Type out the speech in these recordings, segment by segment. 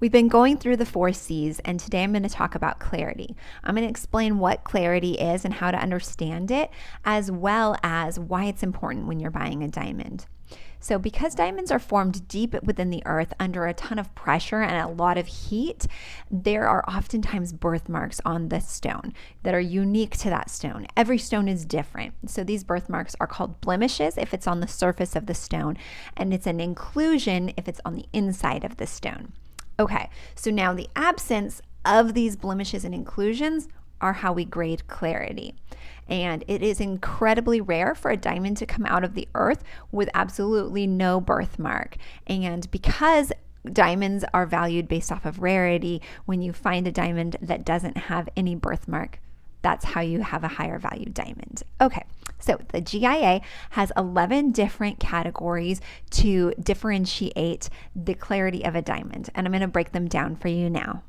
We've been going through the 4 C's, and today I'm going to talk about clarity. I'm going to explain what clarity is and how to understand it, as well as why it's important when you're buying a diamond. So because diamonds are formed deep within the earth under a ton of pressure and a lot of heat, there are oftentimes birthmarks on the stone that are unique to that stone. Every stone is different. So these birthmarks are called blemishes if it's on the surface of the stone, and it's an inclusion if it's on the inside of the stone. Okay, so now the absence of these blemishes and inclusions are how we grade clarity. And it is incredibly rare for a diamond to come out of the earth with absolutely no birthmark. And because diamonds are valued based off of rarity, when you find a diamond that doesn't have any birthmark, that's how you have a higher value diamond. Okay, so the GIA has 11 different categories to differentiate the clarity of a diamond, and I'm going to break them down for you now.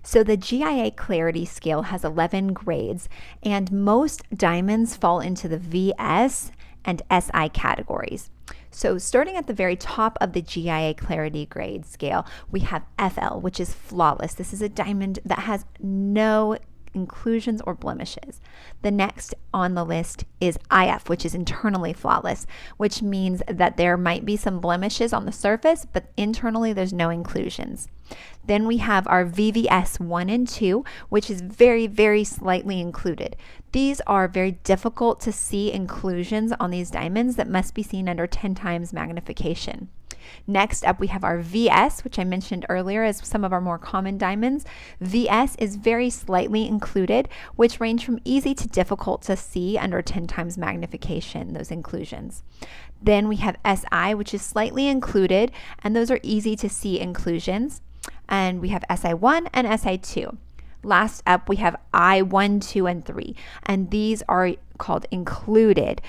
So the GIA clarity scale has 11 grades, and most diamonds fall into the VS and SI categories. So starting at the very top of the GIA clarity grade scale, we have FL, which is flawless. This is a diamond that has no inclusions or blemishes. The next on the list is IF, which is internally flawless, which means that there might be some blemishes on the surface, but internally there's no inclusions. Then we have our VVS 1 and 2, which is very, very slightly included. These are very difficult to see inclusions on these diamonds that must be seen under 10 times magnification. Next up, we have our VS, which I mentioned earlier as some of our more common diamonds. VS is very slightly included, which range from easy to difficult to see under 10 times magnification, those inclusions. Then we have SI, which is slightly included, and those are easy to see inclusions. And we have SI1 and SI2. Last up, we have I1, 2, and 3, and these are called included.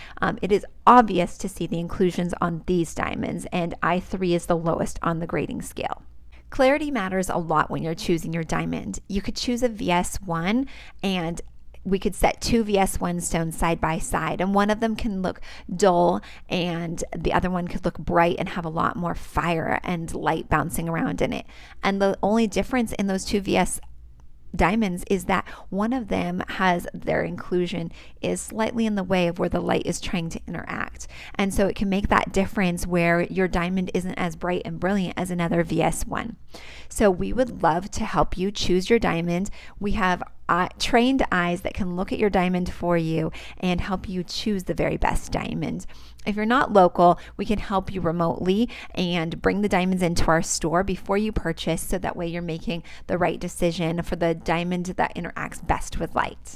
It is obvious to see the inclusions on these diamonds, and I3 is the lowest on the grading scale. Clarity matters a lot when you're choosing your diamond. You could choose a VS1, and we could set 2 VS1 stones side by side, and one of them can look dull and the other one could look bright and have a lot more fire and light bouncing around in it. And the only difference in those 2 VS diamonds is that one of them has their inclusion is slightly in the way of where the light is trying to interact, and so it can make that difference where your diamond isn't as bright and brilliant as another VS1. So we would love to help you choose your diamond. We have trained eyes that can look at your diamond for you and help you choose the very best diamond. If you're not local, we can help you remotely and bring the diamonds into our store before you purchase, so that way you're making the right decision for the diamond that interacts best with light.